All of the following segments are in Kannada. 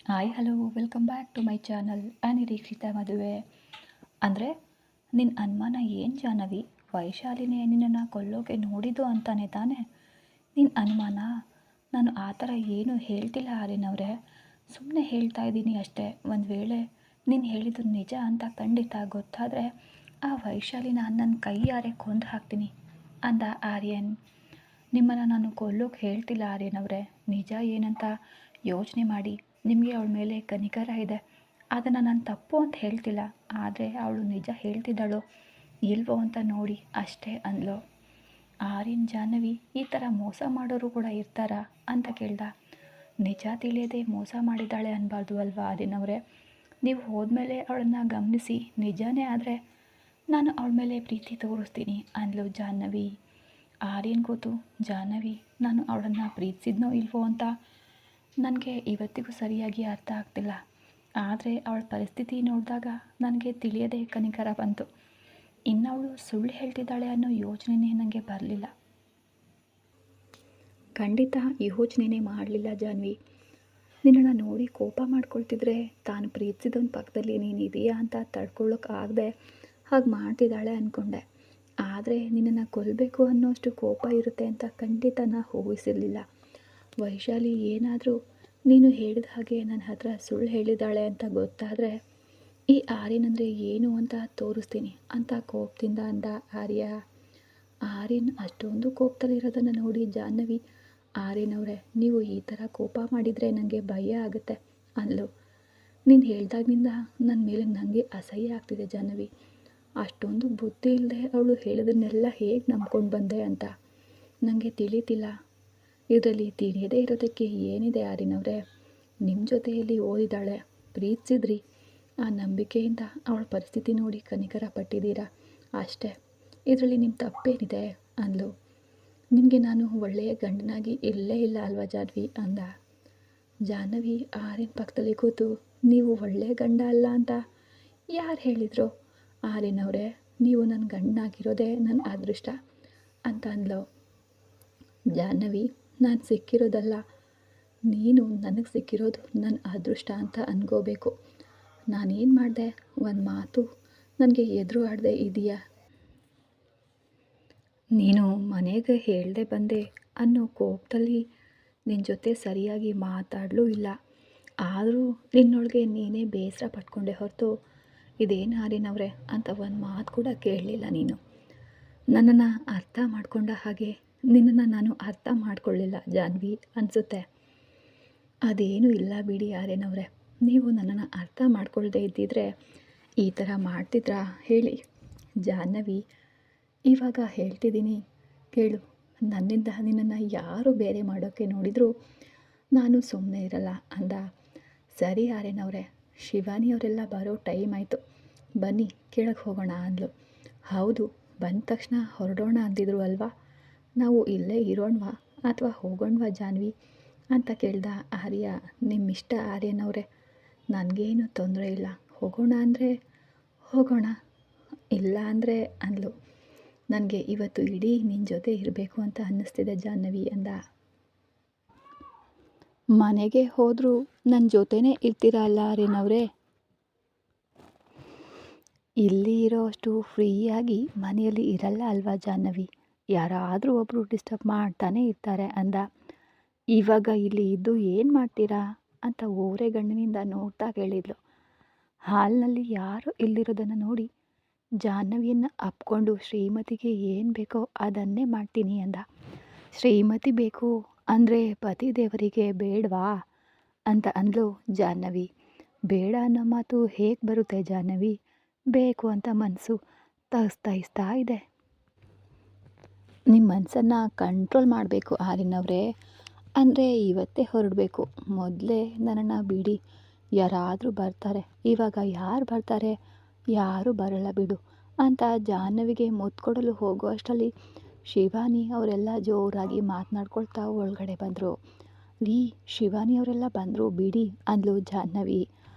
Hi hello welcome back to my channel ಅನಿರೀಕ್ಷಿತ ಮದುವೆ. ಅಂದರೆ ನಿನ್ನ ಅನುಮಾನ ಏನು ಜಾಹ್ನವಿ? ವೈಶಾಲಿನೇ ನಿನ್ನನ್ನು ಕೊಲ್ಲೋಕೆ ನೋಡಿದ್ದು ಅಂತಾನೆ ತಾನೇ ನಿನ್ನ ಅನುಮಾನ? ನಾನು ಆ ಥರ ಏನೂ ಹೇಳ್ತಿಲ್ಲ ಆರ್ಯನವರೇ, ಸುಮ್ಮನೆ ಹೇಳ್ತಾ ಇದ್ದೀನಿ ಅಷ್ಟೇ. ಒಂದು ವೇಳೆ ನೀನು ಹೇಳಿದ್ದು ನಿಜ ಅಂತ ಖಂಡಿತ ಗೊತ್ತಾದರೆ ಆ ವೈಶಾಲಿನ ನನ್ನ ಕೈಯಾರೆ ಕೊಂದು ಹಾಕ್ತೀನಿ ಅಂದ ಆರ್ಯನ್. ನಿಮ್ಮನ್ನು ನಾನು ಕೊಲ್ಲೋಕೆ ಹೇಳ್ತಿಲ್ಲ ಆರ್ಯನವರೇ, ನಿಜ ಏನಂತ ಯೋಚನೆ ಮಾಡಿ. ನಿಮಗೆ ಅವಳ ಮೇಲೆ ಕನಿಕರ ಇದೆ, ಅದನ್ನು ನಾನು ತಪ್ಪು ಅಂತ ಹೇಳ್ತಿಲ್ಲ. ಆದರೆ ಅವಳು ನಿಜ ಹೇಳ್ತಿದ್ದಾಳೋ ಇಲ್ವೋ ಅಂತ ನೋಡಿ ಅಷ್ಟೇ ಅಂದ್ಲು. ಆರ್ಯನ್ ಜಾಹ್ನವಿ, ಈ ಥರ ಮೋಸ ಮಾಡೋರು ಕೂಡ ಇರ್ತಾರಾ ಅಂತ ಕೇಳ್ದ. ನಿಜ ತಿಳಿಯದೆ ಮೋಸ ಮಾಡಿದ್ದಾಳೆ ಅನ್ಬಾರ್ದು ಅಲ್ವಾ ಆರ್ಯನವರೇ? ನೀವು ಹೋದ್ಮೇಲೆ ಅವಳನ್ನು ಗಮನಿಸಿ ನಿಜನೇ ಆದರೆ ನಾನು ಅವಳ ಮೇಲೆ ಪ್ರೀತಿ ತೋರಿಸ್ತೀನಿ ಅಂದ್ಲು ಜಾಹ್ನವಿ. ಆರ್ಯನ್ ಗೊತ್ತು, ಜಾಹ್ನವಿ ನಾನು ಅವಳನ್ನು ಪ್ರೀತಿಸಿದ್ನೋ ಇಲ್ವೋ ಅಂತ ನನಗೆ ಇವತ್ತಿಗೂ ಸರಿಯಾಗಿ ಅರ್ಥ ಆಗ್ತಿಲ್ಲ. ಆದರೆ ಅವಳ ಪರಿಸ್ಥಿತಿ ನೋಡಿದಾಗ ನನಗೆ ತಿಳಿಯದೆ ಕನಿಕರ ಬಂತು. ಇನ್ನವಳು ಸುಳ್ಳು ಹೇಳ್ತಿದ್ದಾಳೆ ಅನ್ನೋ ಯೋಚನೆಯೇ ನನಗೆ ಬರಲಿಲ್ಲ. ಖಂಡಿತ ಯೋಚನೆಯೇ ಮಾಡಲಿಲ್ಲ ಜಾಹ್ನವಿ. ನಿನ್ನನ್ನು ನೋಡಿ ಕೋಪ ಮಾಡ್ಕೊಳ್ತಿದ್ರೆ ತಾನು ಪ್ರೀತಿಸಿದವನ ಪಕ್ಕದಲ್ಲಿ ನೀನು ಇದೆಯಾ ಅಂತ ತಡ್ಕೊಳ್ಳೋಕ್ಕಾಗದೆ ಹಾಗೆ ಮಾಡ್ತಿದ್ದಾಳೆ ಅಂದ್ಕೊಂಡೆ. ಆದರೆ ನಿನ್ನನ್ನು ಕೊಲ್ಲಬೇಕು ಅನ್ನೋಷ್ಟು ಕೋಪ ಇರುತ್ತೆ ಅಂತ ಖಂಡಿತ ನಾ ಊಹಿಸಿರಲಿಲ್ಲ. ವೈಶಾಲಿ ಏನಾದರೂ ನೀನು ಹೇಳಿದ ಹಾಗೆ ನನ್ನ ಹತ್ರ ಸುಳ್ಳು ಹೇಳಿದ್ದಾಳೆ ಅಂತ ಗೊತ್ತಾದರೆ ಈ ಆರ್ಯನ್ ಅಂದರೆ ಏನು ಅಂತ ತೋರಿಸ್ತೀನಿ ಅಂತ ಕೋಪದಿಂದ ಅಂದ ಆರ್ಯ. ಆರ್ಯನ್ ಅಷ್ಟೊಂದು ಕೋಪದಲ್ಲಿರೋದನ್ನು ನೋಡಿ ಜಾಹ್ನವಿ, ಆರ್ಯನ್ ಅವರೇ ನೀವು ಈ ಥರ ಕೋಪ ಮಾಡಿದರೆ ನನಗೆ ಭಯ ಆಗುತ್ತೆ ಅಂದ್ಲು. ನೀನು ಹೇಳ್ದಾಗಿನಿಂದ ನನ್ನ ಮೇಲೆ ನನಗೆ ಅಸಹ್ಯ ಆಗ್ತಿದೆ ಜಾಹ್ನವಿ. ಅಷ್ಟೊಂದು ಬುದ್ಧಿ ಇಲ್ಲದೆ ಅವಳು ಹೇಳಿದನ್ನೆಲ್ಲ ಹೇಗೆ ನಂಬ್ಕೊಂಡು ಬಂದೆ ಅಂತ ನನಗೆ ತಿಳಿತಿಲ್ಲ. ಇದರಲ್ಲಿ ತಿಳಿಯದೇ ಇರೋದಕ್ಕೆ ಏನಿದೆ ಆರ್ಯನವರೇ? ನಿಮ್ಮ ಜೊತೆಯಲ್ಲಿ ಓದಿದ್ದಾಳೆ, ಪ್ರೀತಿಸಿದ್ರಿ, ಆ ನಂಬಿಕೆಯಿಂದ ಅವಳ ಪರಿಸ್ಥಿತಿ ನೋಡಿ ಕನಿಕರ ಪಟ್ಟಿದ್ದೀರಾ ಅಷ್ಟೇ. ಇದರಲ್ಲಿ ನಿಮ್ಮ ತಪ್ಪೇನಿದೆ ಅಂದ್ಲು. ನಿನಗೆ ನಾನು ಒಳ್ಳೆಯ ಗಂಡನಾಗಿ ಇಲ್ಲೇ ಇಲ್ಲ ಅಲ್ವಾ ಜಾಹ್ನವಿ ಅಂದ. ಜಾಹ್ನವಿ ಆರ್ಯನ್ ಪಕ್ಕದಲ್ಲಿ ಕೂತು, ನೀವು ಒಳ್ಳೆಯ ಗಂಡ ಅಲ್ಲ ಅಂತ ಯಾರು ಹೇಳಿದ್ರು ಆರ್ಯನವರೇ? ನೀವು ನನ್ನ ಗಂಡನಾಗಿರೋದೇ ನನ್ನ ಅದೃಷ್ಟ ಅಂತ ಅಂದ್ಲು. ಜಾಹ್ನವಿ, ನಾನು ಸಿಕ್ಕಿರೋದಲ್ಲ, ನೀನು ನನಗೆ ಸಿಕ್ಕಿರೋದು ನನ್ನ ಅದೃಷ್ಟ ಅಂತ ಅನ್ಕೋಬೇಕು. ನಾನೇನು ಮಾಡಿದೆ? ಒಂದು ಮಾತು ನನಗೆ ಎದುರು ಆಡದೆ ಇದೆಯಾ? ನೀನು ಮನೆಗೆ ಹೇಳ್ದೆ ಬಂದೆ ಅನ್ನೋ ಕೋಪದಲ್ಲಿ ನಿನ್ನ ಜೊತೆ ಸರಿಯಾಗಿ ಮಾತಾಡಲೂ ಇಲ್ಲ. ಆದರೂ ನಿನ್ನೊಳಗೆ ನೀನೇ ಬೇಸರ ಪಟ್ಕೊಂಡೆ ಹೊರತು ಇದೇನು ಆರ್ಯನವರೇ ಅಂತ ಒಂದು ಮಾತು ಕೂಡ ಕೇಳಲಿಲ್ಲ. ನೀನು ನನ್ನನ್ನು ಅರ್ಥ ಮಾಡ್ಕೊಂಡ ಹಾಗೆ ನಿನ್ನನ್ನು ನಾನು ಅರ್ಥ ಮಾಡ್ಕೊಳ್ಳಿಲ್ಲ ಜಾಹ್ನವಿ ಅನಿಸುತ್ತೆ. ಅದೇನೂ ಇಲ್ಲ ಬಿಡಿ ಆರ್ಯನವರೇ, ನೀವು ನನ್ನನ್ನು ಅರ್ಥ ಮಾಡ್ಕೊಳ್ಳದೆ ಇದ್ದಿದ್ರೆ ಈ ಥರ ಮಾಡ್ತಿದ್ರಾ ಹೇಳಿ? ಜಾಹ್ನವಿ, ಇವಾಗ ಹೇಳ್ತಿದ್ದೀನಿ ಕೇಳು. ನನ್ನಿಂದ ನಿನ್ನನ್ನು ಯಾರು ಬೇರೆ ಮಾಡೋಕ್ಕೆ ನೋಡಿದರೂ ನಾನು ಸುಮ್ಮನೆ ಇರಲ್ಲ ಅಂದ. ಸರಿ ಆರ್ಯನವರೇ, ಶಿವಾನಿಯವರೆಲ್ಲ ಬರೋ ಟೈಮ್ ಆಯಿತು, ಬನ್ನಿ ಕೆಳಗೆ ಹೋಗೋಣ ಅಂದ್ಲು. ಹೌದು, ಬಂದ ತಕ್ಷಣ ಹೊರಡೋಣ ಅಂದಿದ್ರು ಅಲ್ವಾ? ನಾವು ಇಲ್ಲೇ ಇರೋಣವಾ ಅಥವಾ ಹೋಗೋಣವಾ ಜಾಹ್ನವಿ ಅಂತ ಕೇಳ್ದ ಆರ್ಯ. ನಿಮ್ಮಿಷ್ಟ ಆರ್ಯನವರೇ, ನನಗೇನು ತೊಂದರೆ ಇಲ್ಲ. ಹೋಗೋಣ ಅಂದರೆ ಹೋಗೋಣ, ಇಲ್ಲ ಅಂದರೆ ಅಂದ್ಲು. ನನಗೆ ಇವತ್ತು ಇಡೀ ನಿನ್ನ ಜೊತೆ ಇರಬೇಕು ಅಂತ ಅನ್ನಿಸ್ತಿದೆ ಜಾಹ್ನವಿ ಅಂದ. ಮನೆಗೆ ಹೋದರೂ ನನ್ನ ಜೊತೆನೇ ಇರ್ತೀರಾ ಅಲ್ಲ ಆರ್ಯನವರೇ? ಇಲ್ಲಿ ಇರೋ ಅಷ್ಟು ಫ್ರೀಯಾಗಿ ಮನೆಯಲ್ಲಿ ಇರಲ್ಲ ಅಲ್ವಾ ಜಾಹ್ನವಿ? ಯಾರಾದರೂ ಒಬ್ಬರು ಡಿಸ್ಟರ್ಬ್ ಮಾಡ್ತಾನೆ ಇರ್ತಾರೆ ಅಂದ. ಇವಾಗ ಇಲ್ಲಿ ಇದ್ದು ಏನು ಮಾಡ್ತೀರಾ ಅಂತ ಓರೆ ಗಣ್ಣಿನಿಂದ ನೋಡ್ತಾ ಕೇಳಿದ್ಲು. ಹಾಲ್ನಲ್ಲಿ ಯಾರು ಇಲ್ಲಿರೋದನ್ನು ನೋಡಿ ಜಾಹ್ನವಿಯನ್ನು ಅಪ್ಕೊಂಡು ಶ್ರೀಮತಿಗೆ ಏನು ಬೇಕೋ ಅದನ್ನೇ ಮಾಡ್ತೀನಿ ಅಂದ. ಶ್ರೀಮತಿ ಬೇಕು ಅಂದರೆ ಪತಿ ದೇವರಿಗೆ ಬೇಡವಾ ಅಂತ ಅಂದ್ಲು ಜಾಹ್ನವಿ. ಬೇಡ ಅನ್ನೋ ಮಾತು ಹೇಗೆ ಬರುತ್ತೆ ಜಾಹ್ನವಿ? ಬೇಕು ಅಂತ ಮನಸ್ಸು ತಹಿಸ್ತಾ ಇದೆ. ನಿಮ್ಮ ಮನಸ್ಸನ್ನು ಕಂಟ್ರೋಲ್ ಮಾಡಬೇಕು ಆರ್ಯನವರೇ. ಅಂದರೆ ಇವತ್ತೇ ಹೊರಡಬೇಕು, ಮೊದಲೇ ನನ್ನನ್ನು ಬಿಡಿ. ಯಾರಾದರೂ ಬರ್ತಾರೆ, ಇವಾಗ ಯಾರು ಬರ್ತಾರೆ? ಯಾರೂ ಬರಲ್ಲ ಬಿಡು ಅಂತ ಜಾಹ್ನವಿಗೆ ಮುತ್ತು ಕೊಡಲು ಹೋಗೋ ಅಷ್ಟರಲ್ಲಿ ಶಿವಾನಿ ಅವರೆಲ್ಲ ಜೋರಾಗಿ ಮಾತನಾಡ್ಕೊಳ್ತಾ ಒಳಗಡೆ ಬಂದರು. ರೀ, ಶಿವಾನಿ ಅವರೆಲ್ಲ ಬಂದರು ಬಿಡಿ ಅಂದ್ಲು ಜಾಹ್ನವಿ.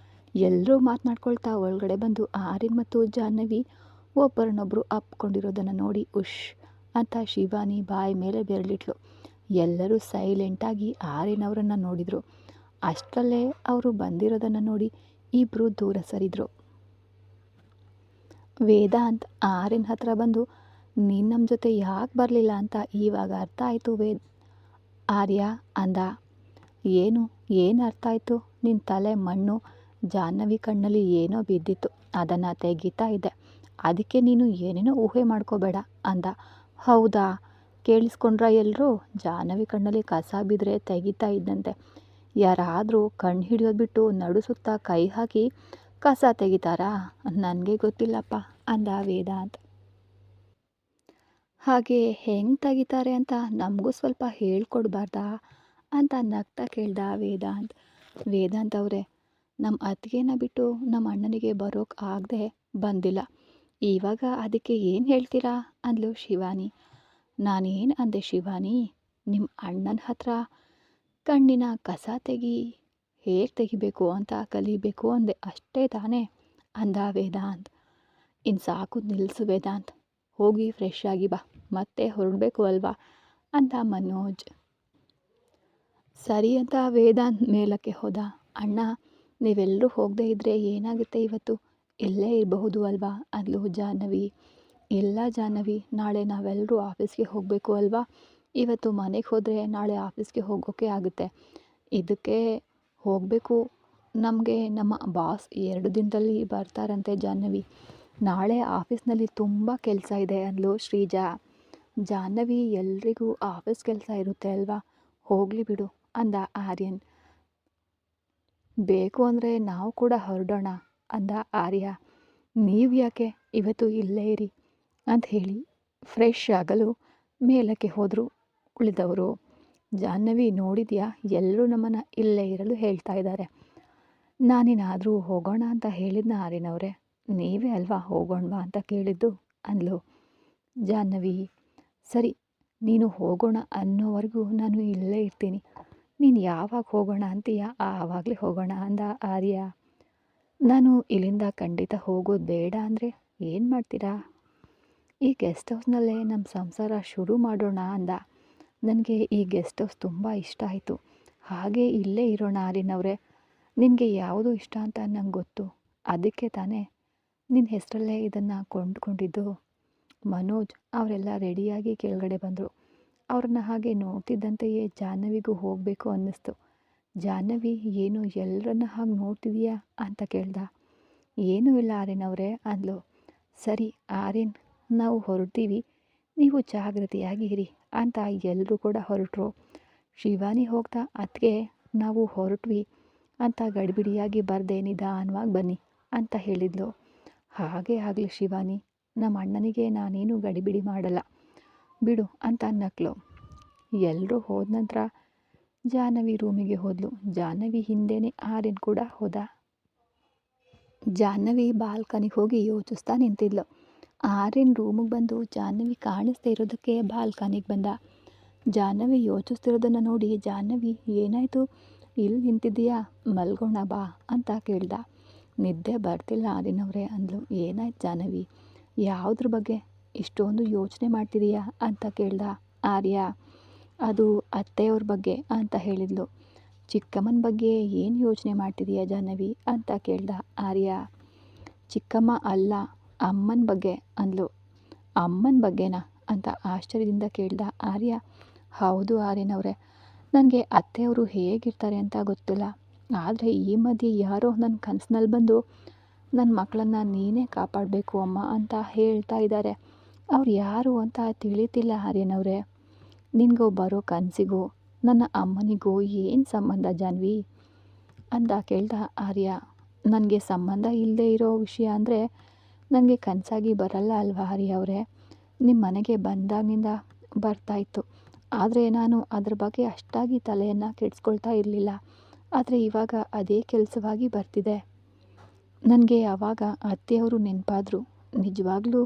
ಎಲ್ಲರೂ ಮಾತನಾಡ್ಕೊಳ್ತಾ ಒಳಗಡೆ ಬಂದು ಆರ್ಯನ್ ಮತ್ತು ಜಾಹ್ನವಿ ಒಬ್ಬರನ್ನೊಬ್ಬರು ಅಪ್ಕೊಂಡಿರೋದನ್ನು ನೋಡಿ ಉಶ್ ಅಂತ ಶಿವಾನಿ ಬಾಯಿ ಮೇಲೆ ಬೆರಳಿಟ್ಲು. ಎಲ್ಲರೂ ಸೈಲೆಂಟಾಗಿ ಆರ್ಯನ್ ಅವರನ್ನು ನೋಡಿದರು. ಅಷ್ಟರಲ್ಲೇ ಅವರು ಬಂದಿರೋದನ್ನು ನೋಡಿ ಇಬ್ಬರು ದೂರ ಸರಿದ್ರು. ವೇದಾಂತ್ ಆರ್ಯನ್ ಹತ್ರ ಬಂದು, ನೀನು ನಮ್ಮ ಜೊತೆ ಯಾಕೆ ಬರಲಿಲ್ಲ ಅಂತ ಇವಾಗ ಅರ್ಥ ಆಯಿತು ಆರ್ಯ ಅಂದ. ಏನು ಅರ್ಥ ಆಯಿತು? ನಿನ್ನ ತಲೆ ಮಣ್ಣು. ಜಾಹ್ನವಿ ಕಣ್ಣಲ್ಲಿ ಏನೋ ಬಿದ್ದಿತ್ತು, ಅದನ್ನು ತೆಗಿತಾ ಇದ್ದೆ. ಅದಕ್ಕೆ ನೀನು ಏನೇನೋ ಊಹೆ ಮಾಡ್ಕೋಬೇಡ ಅಂದ. ಹೌದಾ, ಕೇಳಿಸ್ಕೊಂಡ್ರ ಎಲ್ಲರೂ? ಜಾಹ್ನವಿ ಕಣ್ಣಲ್ಲಿ ಕಸ ಬಿದ್ದರೆ ತೆಗಿತಾ ಇದ್ದಂತೆ. ಯಾರಾದರೂ ಕಣ್ಣು ಹಿಡಿಯೋದು ಬಿಟ್ಟು ನಡು ಸುತ್ತ ಕೈ ಹಾಕಿ ಕಸ ತೆಗಿತಾರಾ? ನನಗೆ ಗೊತ್ತಿಲ್ಲಪ್ಪ ಅಂದ ವೇದಾಂತ್. ಹಾಗೆ ಹೆಂಗೆ ತೆಗಿತಾರೆ ಅಂತ ನಮಗೂ ಸ್ವಲ್ಪ ಹೇಳ್ಕೊಡ್ಬಾರ್ದಾ ಅಂತ ನಗ್ತಾ ಕೇಳ್ದ ವೇದಾಂತ್ ಅವರೇ, ನಮ್ಮ ಅತ್ತಿಗೆನ ಬಿಟ್ಟು ನಮ್ಮ ಅಣ್ಣನಿಗೆ ಬರೋಕ್ಕೆ ಆಗದೆ ಬಂದಿಲ್ಲ. ಇವಾಗ ಅದಕ್ಕೆ ಏನು ಹೇಳ್ತೀರಾ ಅಂದ್ಲು ಶಿವಾನಿ. ನಾನೇನು ಅಂದೆ ಶಿವಾನಿ? ನಿಮ್ಮ ಅಣ್ಣನ ಹತ್ರ ಕಣ್ಣಿನ ಕಸ ಹೇಗೆ ತೆಗಿಬೇಕು ಅಂತ ಕಲಿಬೇಕು ಅಂದೆ, ಅಷ್ಟೇ ತಾನೇ ಅಂದ ವೇದಾಂತ್. ಇನ್ನು ಸಾಕು ನಿಲ್ಲಿಸು ವೇದಾಂತ್, ಹೋಗಿ ಫ್ರೆಶ್ ಆಗಿ ಬಾ, ಮತ್ತೆ ಹೊರಡಬೇಕು ಅಲ್ವಾ ಅಂತ ಮನೋಜ್. ಸರಿ ಅಂತ ವೇದಾಂತ್ ಮೇಲಕ್ಕೆ ಹೋದ. ಅಣ್ಣ, ನೀವೆಲ್ಲರೂ ಹೋಗದೇ ಇದ್ದರೆ ಏನಾಗುತ್ತೆ ಇವತ್ತು? ಇಲ್ಲೇ ಇರಬಹುದು ಅಲ್ವಾ ಅಂದ್ಲು ಜಾಹ್ನವಿ. ಇಲ್ಲ ಜಾಹ್ನವಿ, ನಾಳೆ ನಾವೆಲ್ಲರೂ ಆಫೀಸ್ಗೆ ಹೋಗಬೇಕು ಅಲ್ವಾ? ಇವತ್ತು ಮನೆಗೆ ಹೋದರೆ ನಾಳೆ ಆಫೀಸ್ಗೆ ಹೋಗೋಕೆ ಆಗುತ್ತೆ. ಇದಕ್ಕೆ ಹೋಗಬೇಕು. ನಮಗೆ ನಮ್ಮ ಬಾಸ್ 2 ದಿನದಲ್ಲಿ ಬರ್ತಾರಂತೆ ಜಾಹ್ನವಿ. ನಾಳೆ ಆಫೀಸ್ನಲ್ಲಿ ತುಂಬ ಕೆಲಸ ಇದೆ ಅಂದ್ಲು ಶ್ರೀಜಾ. ಜಾಹ್ನವಿ, ಎಲ್ರಿಗೂ ಆಫೀಸ್ ಕೆಲಸ ಇರುತ್ತೆ ಅಲ್ವಾ, ಹೋಗಲಿ ಬಿಡು ಅಂದ ಆರ್ಯನ್. ಬೇಕು ಅಂದರೆ ನಾವು ಕೂಡ ಹೊರಡೋಣ ಅಂದ ಆರ್ಯ. ನೀವು ಯಾಕೆ, ಇವತ್ತು ಇಲ್ಲೇ ಇರಿ ಅಂತ ಹೇಳಿ ಫ್ರೆಶ್ ಆಗಲು ಮೇಲಕ್ಕೆ ಹೋದರು ಉಳಿದವರು. ಜಾಹ್ನವಿ, ನೋಡಿದ್ಯಾ, ಎಲ್ಲರೂ ನಮ್ಮನ್ನು ಇಲ್ಲೇ ಇರಲು ಹೇಳ್ತಾ ಇದ್ದಾರೆ. ನಾನೇನಾದರೂ ಹೋಗೋಣ ಅಂತ ಹೇಳಿದ್ನ ಆರ್ಯನವರೇ? ನೀವೇ ಅಲ್ವಾ ಹೋಗೋಣವಾ ಅಂತ ಕೇಳಿದ್ದು ಅಂದ್ಲು ಜಾಹ್ನವಿ. ಸರಿ, ನೀನು ಹೋಗೋಣ ಅನ್ನೋವರೆಗೂ ನಾನು ಇಲ್ಲೇ ಇರ್ತೀನಿ. ನೀನು ಯಾವಾಗ ಹೋಗೋಣ ಅಂತೀಯ ಆವಾಗಲೇ ಹೋಗೋಣ ಅಂದ ಆರ್ಯ. ನಾನು ಇಲ್ಲಿಂದ ಖಂಡಿತ ಹೋಗೋದು ಬೇಡ ಅಂದರೆ ಏನು ಮಾಡ್ತೀರಾ? ಈ ಗೆಸ್ಟ್ ಹೌಸ್ನಲ್ಲೇ ನಮ್ಮ ಸಂಸಾರ ಶುರು ಮಾಡೋಣ ಅಂದ. ನನಗೆ ಈ ಗೆಸ್ಟ್ ಹೌಸ್ ತುಂಬ ಇಷ್ಟ ಆಯಿತು. ಹಾಗೆ ಇಲ್ಲೇ ಇರೋಣ ಆರ್ಯನವರೇ. ನಿನಗೆ ಯಾವುದು ಇಷ್ಟ ಅಂತ ನಂಗೆ ಗೊತ್ತು, ಅದಕ್ಕೆ ತಾನೇ ನಿನ್ನ ಹೆಸರಲ್ಲೇ ಇದನ್ನು ಕೊಂಡ್ಕೊಂಡಿದ್ದು. ಮನೋಜ್ ಅವರೆಲ್ಲ ರೆಡಿಯಾಗಿ ಕೆಳಗಡೆ ಬಂದರು. ಅವ್ರನ್ನ ಹಾಗೆ ನೋಡ್ತಿದ್ದಂತೆಯೇ ಜಾಹ್ನವಿಗೂ ಹೋಗಬೇಕು ಅನ್ನಿಸ್ತು. ಜಾಹ್ನವಿ, ಏನು ಎಲ್ಲರನ್ನ ಹಾಗೆ ನೋಡ್ತಿದೀಯಾ ಅಂತ ಕೇಳ್ದ. ಏನೂ ಇಲ್ಲ ಆರ್ಯನವರೇ ಅಂದ್ಲು. ಸರಿ ಆರ್ಯನ್, ನಾವು ಹೊರಡ್ತೀವಿ, ನೀವು ಜಾಗೃತಿಯಾಗಿ ಇರಿ ಅಂತ ಎಲ್ಲರೂ ಕೂಡ ಹೊರಟರು. ಶಿವಾನಿ ಹೋಗ್ತಾ, ಅದಕ್ಕೆ ನಾವು ಹೊರಟ್ವಿ ಅಂತ ಗಡಿಬಿಡಿಯಾಗಿ ಬರದೆ ನಿಧಾನವಾಗಿ ಬನ್ನಿ ಅಂತ ಹೇಳಿದ್ಲು. ಹಾಗೆ ಆಗಲಿ ಶಿವಾನಿ, ನಮ್ಮ ಅಣ್ಣನಿಗೆ ನಾನೇನು ಗಡಿಬಿಡಿ ಮಾಡಲ್ಲ ಬಿಡು ಅಂತ ನಕ್ಲು. ಎಲ್ಲರೂ ಹೋದ ನಂತರ ಜಾಹ್ನವಿ ರೂಮಿಗೆ ಹೋದ್ಲು. ಜಾಹ್ನವಿ ಹಿಂದೆಯೇ ಆರ್ಯನ್ ಕೂಡ ಹೋದ. ಜಾಹ್ನವಿ ಬಾಲ್ಕನಿಗೆ ಹೋಗಿ ಯೋಚಿಸ್ತಾ ನಿಂತಿದ್ಲು. ಆರ್ಯನ್ ರೂಮಿಗೆ ಬಂದು ಜಾಹ್ನವಿ ಕಾಣಿಸ್ದೇ ಇರೋದಕ್ಕೆ ಬಾಲ್ಕನಿಗೆ ಬಂದ. ಜಾಹ್ನವಿ ಯೋಚಿಸ್ತಿರೋದನ್ನು ನೋಡಿ, ಜಾಹ್ನವಿ ಏನಾಯಿತು, ಇಲ್ಲಿ ನಿಂತಿದ್ದೀಯಾ, ಮಲ್ಗೋಣ ಬಾ ಅಂತ ಕೇಳ್ದ. ನಿದ್ದೆ ಬರ್ತಿಲ್ಲ ಆರ್ಯನವರೇ ಅಂದ್ಲು. ಏನಾಯ್ತು ಜಾಹ್ನವಿ, ಯಾವುದ್ರ ಬಗ್ಗೆ ಇಷ್ಟೊಂದು ಯೋಚನೆ ಮಾಡ್ತಿದೀಯಾ ಅಂತ ಕೇಳ್ದ ಆರ್ಯ. ಅದು ಅತ್ತೆಯವ್ರ ಬಗ್ಗೆ ಅಂತ ಹೇಳಿದ್ಲು. ಚಿಕ್ಕಮ್ಮನ ಬಗ್ಗೆ ಏನು ಯೋಚನೆ ಮಾಡ್ತಿದೀಯಾ ಜಾಹ್ನವಿ ಅಂತ ಕೇಳ್ದ ಆರ್ಯ. ಚಿಕ್ಕಮ್ಮ ಅಲ್ಲ, ಅಮ್ಮನ ಬಗ್ಗೆ ಅಂದ್ಲು. ಅಮ್ಮನ ಬಗ್ಗೆನಾ ಅಂತ ಆಶ್ಚರ್ಯದಿಂದ ಕೇಳ್ದ ಆರ್ಯ. ಹೌದು ಆರ್ಯನವರೇ, ನನಗೆ ಅತ್ತೆಯವರು ಹೇಗಿರ್ತಾರೆ ಅಂತ ಗೊತ್ತಿಲ್ಲ, ಆದರೆ ಈ ಮಧ್ಯೆ ಯಾರೋ ನನ್ನ ಕನಸಿನಲ್ಲಿ ಬಂದು ನನ್ನ ಮಕ್ಕಳನ್ನು ನೀನೇ ಕಾಪಾಡಬೇಕು ಅಮ್ಮ ಅಂತ ಹೇಳ್ತಾ ಇದ್ದಾರೆ. ಅವ್ರು ಯಾರು ಅಂತ ತಿಳಿತಿಲ್ಲ ಆರ್ಯನವರೇ. ನಿನಗೂ ಬರೋ ಕನಸಿಗೂ ನನ್ನ ಅಮ್ಮನಿಗೂ ಏನು ಸಂಬಂಧ ಜಾಹ್ನವಿ ಅಂತ ಕೇಳ್ದ ಆರ್ಯ. ನನಗೆ ಸಂಬಂಧ ಇಲ್ಲದೆ ಇರೋ ವಿಷಯ ಅಂದರೆ ನನಗೆ ಕನಸಾಗಿ ಬರಲ್ಲ ಅಲ್ವಾ ಆರ್ಯ ಅವರೇ. ನಿಮ್ಮ ಮನೆಗೆ ಬಂದಾಗಿನಿಂದ ಬರ್ತಾಯಿತ್ತು, ಆದರೆ ನಾನು ಅದ್ರ ಬಗ್ಗೆ ಅಷ್ಟಾಗಿ ತಲೆಯನ್ನು ಕೆಡಿಸ್ಕೊಳ್ತಾ ಇರಲಿಲ್ಲ. ಆದರೆ ಇವಾಗ ಅದೇ ಕೆಲಸವಾಗಿ ಬರ್ತಿದೆ. ನನಗೆ ಆವಾಗ ಅತ್ತೆಯವರು ನೆನಪಾದರು. ನಿಜವಾಗ್ಲೂ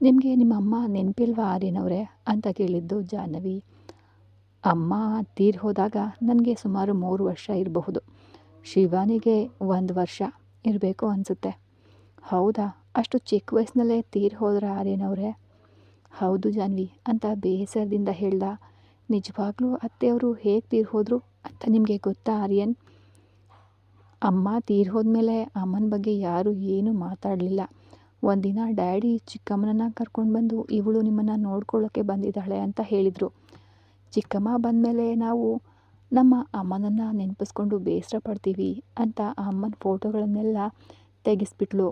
ನಿಮಗೆ ನಿಮ್ಮ ಅಮ್ಮ ನೆನಪಿಲ್ವಾ ಆರ್ಯನವರೇ ಅಂತ ಕೇಳಿದ್ದು ಜಾಹ್ನವಿ. ಅಮ್ಮ ತೀರಿ ಹೋದಾಗ ನನಗೆ ಸುಮಾರು 3 ವರ್ಷ ಇರಬಹುದು. ಶಿವಾನಿಗೆ 1 ವರ್ಷ ಇರಬೇಕು ಅನಿಸುತ್ತೆ. ಹೌದಾ, ಅಷ್ಟು ಚಿಕ್ಕ ವಯಸ್ಸಿನಲ್ಲೇ ತೀರಿ ಹೋದ್ರ ಆರ್ಯನವರೇ? ಹೌದು ಜಾಹ್ನವಿ ಅಂತ ಬೇಸರದಿಂದ ಹೇಳ್ದ. ನಿಜವಾಗ್ಲೂ ಅತ್ತೆಯವರು ಹೇಗೆ ತೀರಿ ಹೋದರು ಅಂತ ನಿಮಗೆ ಗೊತ್ತಾ ಆರ್ಯನ್? ಅಮ್ಮ ತೀರ್ಹೋದ್ಮೇಲೆ ಅಮ್ಮನ ಬಗ್ಗೆ ಯಾರೂ ಏನೂ ಮಾತಾಡಲಿಲ್ಲ. ಒಂದಿನ ಡ್ಯಾಡಿ ಚಿಕ್ಕಮ್ಮನನ್ನು ಕರ್ಕೊಂಡು ಬಂದು ಇವಳು ನಿಮ್ಮನ್ನು ನೋಡ್ಕೊಳ್ಳೋಕ್ಕೆ ಬಂದಿದ್ದಾಳೆ ಅಂತ ಹೇಳಿದರು. ಚಿಕ್ಕಮ್ಮ ಬಂದಮೇಲೆ ನಾವು ನಮ್ಮ ಅಮ್ಮನನ್ನು ನೆನಪಿಸ್ಕೊಂಡು ಬೇಸರ ಪಡ್ತೀವಿ ಅಂತ ಆ ಅಮ್ಮನ ಫೋಟೋಗಳನ್ನೆಲ್ಲ ತೆಗೆಸ್ಬಿಟ್ಲು.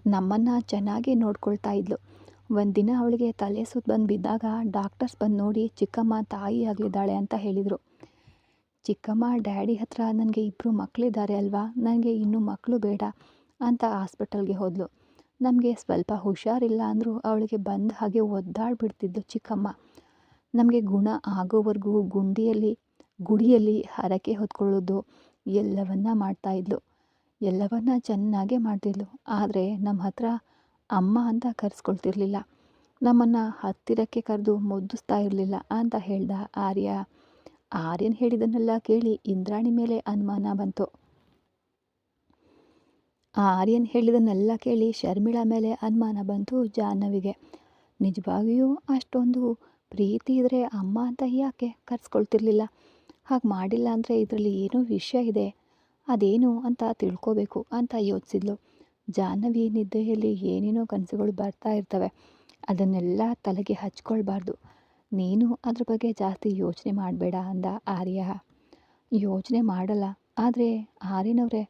ನಮ್ಮನ್ನು ಚೆನ್ನಾಗಿ ನೋಡ್ಕೊಳ್ತಾ ಇದ್ಲು. ಒಂದಿನ ಅವಳಿಗೆ ತಲೆ ಸುತ್ತು ಬಂದು ಬಿದ್ದಾಗ ಡಾಕ್ಟರ್ಸ್ ಬಂದು ನೋಡಿ ಚಿಕ್ಕಮ್ಮ ತಾಯಿ ಆಗಲಿದ್ದಾಳೆ ಅಂತ ಹೇಳಿದರು. ಚಿಕ್ಕಮ್ಮ ಡ್ಯಾಡಿ ಹತ್ರ ನನಗೆ 2 ಮಕ್ಕಳಿದ್ದಾರೆ ಅಲ್ವಾ, ನನಗೆ ಇನ್ನೂ ಮಕ್ಕಳು ಬೇಡ ಅಂತ ಹಾಸ್ಪಿಟಲ್ಗೆ ಹೋದಳು. ನಮಗೆ ಸ್ವಲ್ಪ ಹುಷಾರಿಲ್ಲ ಅಂದರೂ ಅವಳಿಗೆ ಬಂದ ಹಾಗೆ ಒದ್ದಾಡ್ಬಿಡ್ತಿದ್ಲು ಚಿಕ್ಕಮ್ಮ. ನಮಗೆ ಗುಣ ಆಗೋವರೆಗೂ ಗುಡಿಯಲ್ಲಿ ಹರಕೆ ಹೊತ್ಕೊಳ್ಳೋದು ಎಲ್ಲವನ್ನ ಮಾಡ್ತಾಯಿದ್ಲು. ಎಲ್ಲವನ್ನ ಚೆನ್ನಾಗೇ ಮಾಡ್ತಿದ್ಲು. ಆದರೆ ನಮ್ಮ ಹತ್ರ ಅಮ್ಮ ಅಂತ ಕರೆಸ್ಕೊಳ್ತಿರ್ಲಿಲ್ಲ. ನಮ್ಮನ್ನು ಹತ್ತಿರಕ್ಕೆ ಕರೆದು ಮುದ್ದಿಸ್ತಾ ಇರಲಿಲ್ಲ ಅಂತ ಹೇಳ್ದ ಆರ್ಯ. ಆರ್ಯನ್ ಹೇಳಿದ್ದನ್ನೆಲ್ಲ ಕೇಳಿ ಇಂದ್ರಾಣಿ ಮೇಲೆ ಅನುಮಾನ ಬಂತು. ಆರ್ಯನ್ ಹೇಳಿದ್ದನ್ನೆಲ್ಲ ಕೇಳಿ ಶರ್ಮಿಳಾ ಮೇಲೆ ಅನುಮಾನ ಬಂತು ಜಾಹ್ನವಿಗೆ. ನಿಜವಾಗಿಯೂ ಅಷ್ಟೊಂದು ಪ್ರೀತಿ ಇದ್ದರೆ ಅಮ್ಮ ಅಂತ ಯಾಕೆ ಕರೆಸ್ಕೊಳ್ತಿರ್ಲಿಲ್ಲ? ಹಾಗೆ ಮಾಡಿಲ್ಲ ಅಂದರೆ ಇದರಲ್ಲಿ ಏನೋ ವಿಷಯ ಇದೆ, ಅದೇನು ಅಂತ ತಿಳ್ಕೋಬೇಕು ಅಂತ ಯೋಚಿಸಿದ್ಲು. ಜಾಹ್ನವಿ ನಿದ್ದೆಯಲ್ಲಿ ಏನೇನೋ ಕನಸುಗಳು ಬರ್ತಾ ಇರ್ತವೆ, ಅದನ್ನೆಲ್ಲ ತಲೆಗೆ ಹಚ್ಕೊಳ್ಬಾರ್ದು. ನೀನು ಅದ್ರ ಬಗ್ಗೆ ಜಾಸ್ತಿ ಯೋಚನೆ ಮಾಡಬೇಡ ಅಂದ ಆರ್ಯ. ಯೋಚನೆ ಮಾಡಲ್ಲ. ಆದರೆ ಆರ್ಯನವರೇ,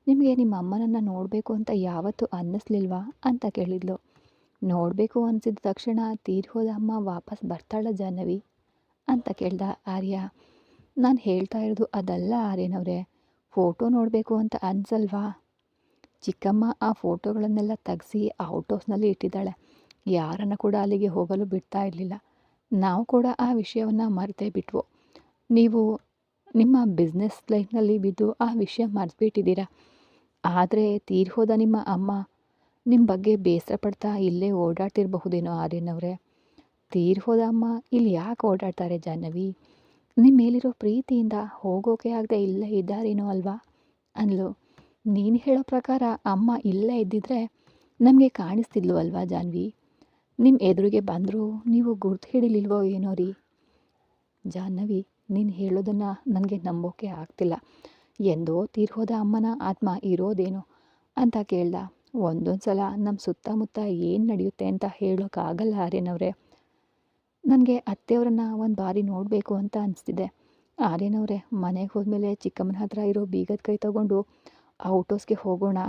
ನಿಮಗೆ ನಿಮ್ಮ ಅಮ್ಮನನ್ನು ನೋಡಬೇಕು ಅಂತ ಯಾವತ್ತೂ ಅನ್ನಿಸ್ಲಿಲ್ವಾ ಅಂತ ಕೇಳಿದ್ಲು. ನೋಡಬೇಕು ಅನಿಸಿದ ತಕ್ಷಣ ತೀರ್ಹೋದ ಅಮ್ಮ ವಾಪಸ್ ಬರ್ತಾಳ ಜಾಹ್ನವಿ ಅಂತ ಕೇಳ್ದ ಆರ್ಯ. ನಾನು ಹೇಳ್ತಾ ಇರೋದು ಅದಲ್ಲ ಆರ್ಯನವರೇ, ಫೋಟೋ ನೋಡಬೇಕು ಅಂತ ಅನ್ಸಲ್ವಾ? ಚಿಕ್ಕಮ್ಮ ಆ ಫೋಟೋಗಳನ್ನೆಲ್ಲ ತೆಗೆಸಿ ಔಟ್ ಹೌಸ್ನಲ್ಲಿ ಇಟ್ಟಿದ್ದಾಳೆ. ಯಾರನ್ನು ಕೂಡ ಅಲ್ಲಿಗೆ ಹೋಗಲು ಬಿಡ್ತಾ ಇರಲಿಲ್ಲ. ನಾವು ಕೂಡ ಆ ವಿಷಯವನ್ನು ಮರೆತೇ ಬಿಟ್ವು. ನೀವು ನಿಮ್ಮ ಬಿಸ್ನೆಸ್ ಲೈಫ್ನಲ್ಲಿ ಬಿದ್ದು ಆ ವಿಷಯ ಮರೆತುಬಿಟ್ಟಿದ್ದೀರಾ. ಆದರೆ ತೀರ್ಹೋದ ನಿಮ್ಮ ಅಮ್ಮ ನಿಮ್ಮ ಬಗ್ಗೆ ಬೇಸರ ಪಡ್ತಾ ಇಲ್ಲೇ ಓಡಾಡ್ತಿರಬಹುದೇನೋ ಆರ್ಯನವರೇ. ತೀರ್ಹೋದ ಅಮ್ಮ ಇಲ್ಲಿ ಯಾಕೆ ಓಡಾಡ್ತಾರೆ ಜಾಹ್ನವಿ? ನಿಮ್ಮ ಮೇಲಿರೋ ಪ್ರೀತಿಯಿಂದ ಹೋಗೋಕೆ ಆಗದೆ ಇಲ್ಲೇ ಇದ್ದಾರೇನೋ ಅಲ್ವಾ ಅಂದ್ಲು. ನೀನು ಹೇಳೋ ಪ್ರಕಾರ ಅಮ್ಮ ಇಲ್ಲೇ ಇದ್ದಿದ್ರೆ ನಮಗೆ ಕಾಣಿಸ್ತಿದ್ಲು ಅಲ್ವಾ ಜಾಹ್ನವಿ? ನಿಮ್ಮ ಎದುರಿಗೆ ಬಂದರೂ ನೀವು ಗುರ್ತು ಹಿಡಿಲಿಲ್ವೋ ಏನೋ ರೀ? ಜಾಹ್ನವಿ, ನೀನು ಹೇಳೋದನ್ನು ನನಗೆ ನಂಬೋಕೆ ಆಗ್ತಿಲ್ಲ. ಎಂದೋ ತೀರ್ಹೋದ ಅಮ್ಮನ ಆತ್ಮ ಇರೋದೇನೋ ಅಂತ ಕೇಳ್ದ. ಒಂದೊಂದು ಸಲ ನಮ್ಮ ಸುತ್ತಮುತ್ತ ಏನು ನಡೆಯುತ್ತೆ ಅಂತ ಹೇಳೋಕ್ಕಾಗಲ್ಲ ಆರ್ಯನವರೇ. ನನಗೆ ಅತ್ತೆಯವರನ್ನು ಒಂದು ಬಾರಿ ನೋಡಬೇಕು ಅಂತ ಅನಿಸ್ತಿದೆ. ಆರ್ಯನವರೇ, ಮನೆಗೆ ಹೋದ್ಮೇಲೆ ಚಿಕ್ಕಮ್ಮನ ಹತ್ರ ಇರೋ ಬೀಗದ ಕೈ ತಗೊಂಡು ಔಟ್ ಹೌಸ್ಗೆ ಹೋಗೋಣ,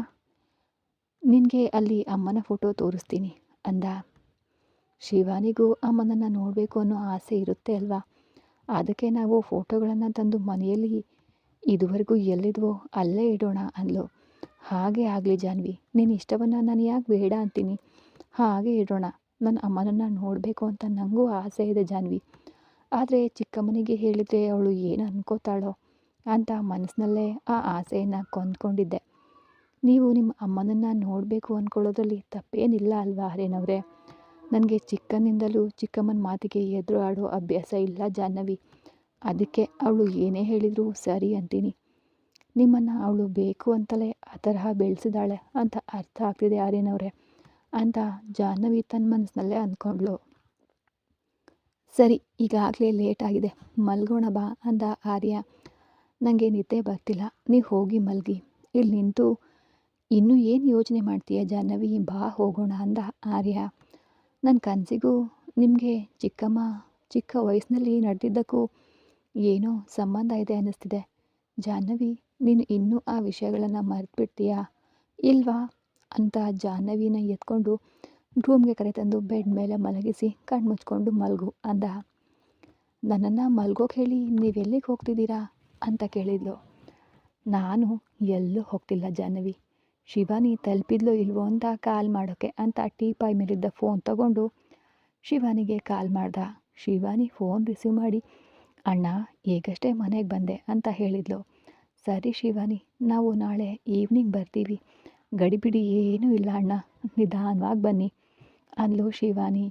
ನಿನಗೆ ಅಲ್ಲಿ ಅಮ್ಮನ ಫೋಟೋ ತೋರಿಸ್ತೀನಿ ಅಂದ. ಶಿವಾನಿಗೂ ಅಮ್ಮನನ್ನು ನೋಡಬೇಕು ಅನ್ನೋ ಆಸೆ ಇರುತ್ತೆ ಅಲ್ವಾ? ಅದಕ್ಕೆ ನಾವು ಫೋಟೋಗಳನ್ನು ತಂದು ಮನೆಯಲ್ಲಿ ಇದುವರೆಗೂ ಎಲ್ಲಿದ್ವೋ ಅಲ್ಲೇ ಇಡೋಣ ಅಂದ್ಲು. ಹಾಗೆ ಆಗಲಿ ಜಾಹ್ನವಿ, ನಿನ್ನ ಇಷ್ಟವನ್ನು ನಾನು ಯಾಕೆ ಬೇಡ ಅಂತೀನಿ. ಹಾಗೆ ಇಡೋಣ. ನನ್ನ ಅಮ್ಮನನ್ನು ನೋಡಬೇಕು ಅಂತ ನನಗೂ ಆಸೆ ಇದೆ ಜಾಹ್ನವಿ. ಆದರೆ ಚಿಕ್ಕಮ್ಮನಿಗೆ ಹೇಳಿದರೆ ಅವಳು ಏನು ಅನ್ಕೋತಾಳೋ ಅಂತ ಮನಸ್ಸಿನಲ್ಲೇ ಆ ಆಸೆಯನ್ನು ಕೊಂದ್ಕೊಂಡಿದ್ದೆ. ನೀವು ನಿಮ್ಮ ಅಮ್ಮನನ್ನು ನೋಡಬೇಕು ಅಂದ್ಕೊಳ್ಳೋದ್ರಲ್ಲಿ ತಪ್ಪೇನಿಲ್ಲ ಅಲ್ವಾ ಆರ್ಯನವರೇ? ನನಗೆ ಚಿಕ್ಕಂದಿನಿಂದಲೂ ಚಿಕ್ಕಮ್ಮನ ಮಾತಿಗೆ ಎದುರು ಆಡೋ ಅಭ್ಯಾಸ ಇಲ್ಲ ಜಾಹ್ನವಿ. ಅದಕ್ಕೆ ಅವಳು ಏನೇ ಹೇಳಿದರೂ ಸರಿ ಅಂತೀನಿ. ನಿಮ್ಮನ್ನು ಅವಳು ಬೇಕು ಅಂತಲೇ ಆ ತರಹ ಬೆಳೆಸಿದಾಳೆ ಅಂತ ಅರ್ಥ ಆಗ್ತಿದೆ ಆರ್ಯನವರೇ ಅಂತ ಜಾಹ್ನವಿ ತನ್ನ ಮನಸ್ಸಿನಲ್ಲೇ ಅಂದ್ಕೊಂಡ್ಳು. ಸರಿ, ಈಗಾಗಲೇ ಲೇಟ್ ಆಗಿದೆ, ಮಲ್ಗೋಣ ಬಾ ಅಂದ ಆರ್ಯ. ನನಗೆ ನಿದ್ದೆ ಬರ್ತಿಲ್ಲ, ನೀವು ಹೋಗಿ ಮಲಗಿ. ಇಲ್ಲಿ ನಿಂತು ಇನ್ನೂ ಏನು ಯೋಚನೆ ಮಾಡ್ತೀಯ ಜಾಹ್ನವಿ, ಬಾ ಹೋಗೋಣ ಅಂದ ಆರ್ಯ. ನನ್ನ ಕನಸಿಗೂ ನಿಮಗೆ ಚಿಕ್ಕಮ್ಮ ಚಿಕ್ಕ ವಯಸ್ಸಿನಲ್ಲಿ ನಡೆದಿದ್ದಕ್ಕೂ ಏನೋ ಸಂಬಂಧ ಇದೆ ಅನ್ನಿಸ್ತಿದೆ. ಜಾಹ್ನವಿ, ನೀನು ಇನ್ನೂ ಆ ವಿಷಯಗಳನ್ನು ಮರೆತುಬಿಡ್ತೀಯಾ ಇಲ್ವಾ ಅಂತ ಜಾಹ್ನವಿನ ಎತ್ಕೊಂಡು ರೂಮ್ಗೆ ಕರೆತಂದು ಬೆಡ್ ಮೇಲೆ ಮಲಗಿಸಿ ಕಣ್ಣು ಮುಚ್ಕೊಂಡು ಮಲಗು ಅಂದ. ನನ್ನನ್ನು ಮಲ್ಗೋಕೆ ಹೇಳಿ ನೀವೆಲ್ಲಿಗೆ ಹೋಗ್ತಿದ್ದೀರಾ ಅಂತ ಕೇಳಿದ್ಲು. ನಾನು ಎಲ್ಲೂ ಹೋಗ್ತಿಲ್ಲ ಜಾಹ್ನವಿ. ಶಿವಾನಿ ತಲುಪಿದ್ಲೋ ಇಲ್ವೋ ಅಂತ ಕಾಲ್ ಮಾಡೋಕ್ಕೆ ಅಂತ ಟೀಪಾಯ್ ಮೇಲಿದ್ದ ಫೋನ್ ತಗೊಂಡು ಶಿವಾನಿಗೆ ಕಾಲ್ ಮಾಡ್ದ. ಶಿವಾನಿ ಫೋನ್ ರಿಸೀವ್ ಮಾಡಿ, ಅಣ್ಣ ಈಗಷ್ಟೇ ಮನೆಗೆ ಬಂದೆ ಅಂತ ಹೇಳಿದ್ಲು. ಸರಿ ಶಿವಾನಿ, ನಾವು ನಾಳೆ ಈವ್ನಿಂಗ್ ಬರ್ತೀವಿ, ಗಡಿಬಿಡಿ ಏನೂ ಇಲ್ಲ ಅಣ್ಣ, ನಿಧಾನವಾಗಿ ಬನ್ನಿ ಅಂದ್ಲು ಶಿವಾನಿ.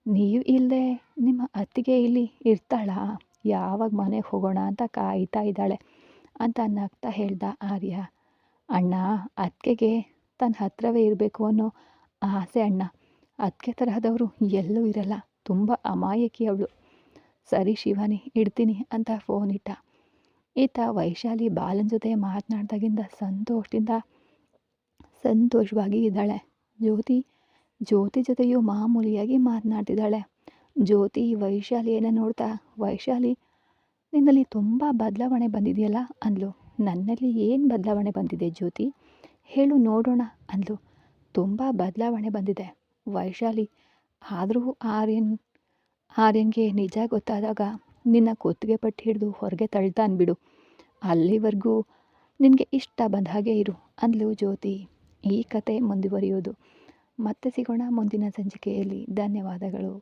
ನೀವು ಇಲ್ಲದೆ ನಿಮ್ಮ ಅತ್ತಿಗೆ ಇಲ್ಲಿ ಇರ್ತಾಳಾ? ಯಾವಾಗ ಮನೆಗೆ ಹೋಗೋಣ ಅಂತ ಕಾಯ್ತಾ ಇದ್ದಾಳೆ ಅಂತ ನಗ್ತಾ ಹೇಳ್ದ ಆರ್ಯ. ಅಣ್ಣ, ಅತ್ತಿಗೆಗೆ ತನ್ನ ಹತ್ರವೇ ಇರಬೇಕು ಅನ್ನೋ ಆಸೆ ಅಣ್ಣ. ಅದಕ್ಕೆ ತರಹದವರು ಎಲ್ಲೂ ಇರಲ್ಲ, ತುಂಬ ಅಮಾಯಕಿ ಅವಳು. ಸರಿ ಶಿವಾನಿ, ಇಡ್ತೀನಿ ಅಂತ ಫೋನ್ ಇಟ್ಟ. ಈತ ವೈಶಾಲಿ ಬಾಲನ ಜೊತೆ ಮಾತನಾಡ್ದಾಗಿಂದ ಸಂತೋಷವಾಗಿ ಇದ್ದಾಳೆ. ಜ್ಯೋತಿ ಜೊತೆಯೂ ಮಾಮೂಲಿಯಾಗಿ ಮಾತನಾಡ್ತಿದ್ದಾಳೆ. ಜ್ಯೋತಿ ವೈಶಾಲಿಯನ್ನು ನೋಡ್ತಾ, ವೈಶಾಲಿ, ನಿನ್ನಲ್ಲಿ ತುಂಬ ಬದಲಾವಣೆ ಬಂದಿದೆಯಲ್ಲ ಅಂದ್ಲು. ನನ್ನಲ್ಲಿ ಏನು ಬದಲಾವಣೆ ಬಂದಿದೆ ಜ್ಯೋತಿ, ಹೇಳು ನೋಡೋಣ ಅಂದ್ಲು. ತುಂಬ ಬದಲಾವಣೆ ಬಂದಿದೆ ವೈಶಾಲಿ, ಆದರೂ ಆರ್ಯನ್ಗೆ ನಿಜ ಗೊತ್ತಾದಾಗ ನಿನ್ನ ಕುತ್ತಿಗೆ ಪಟ್ಟಿ ಹಿಡಿದು ಹೊರಗೆ ತಳ್ತಾನೆ ಬಿಡು. ಅಲ್ಲಿವರೆಗೂ ನಿನಗೆ ಇಷ್ಟ ಬಂದ ಹಾಗೆ ಇರು ಅಂದ್ಲು ಜ್ಯೋತಿ. ಈ ಕತೆ ಮುಂದುವರಿಯೋದು. ಮತ್ತೆ ಸಿಗೋಣ ಮುಂದಿನ ಸಂಚಿಕೆಯಲ್ಲಿ. ಧನ್ಯವಾದಗಳು.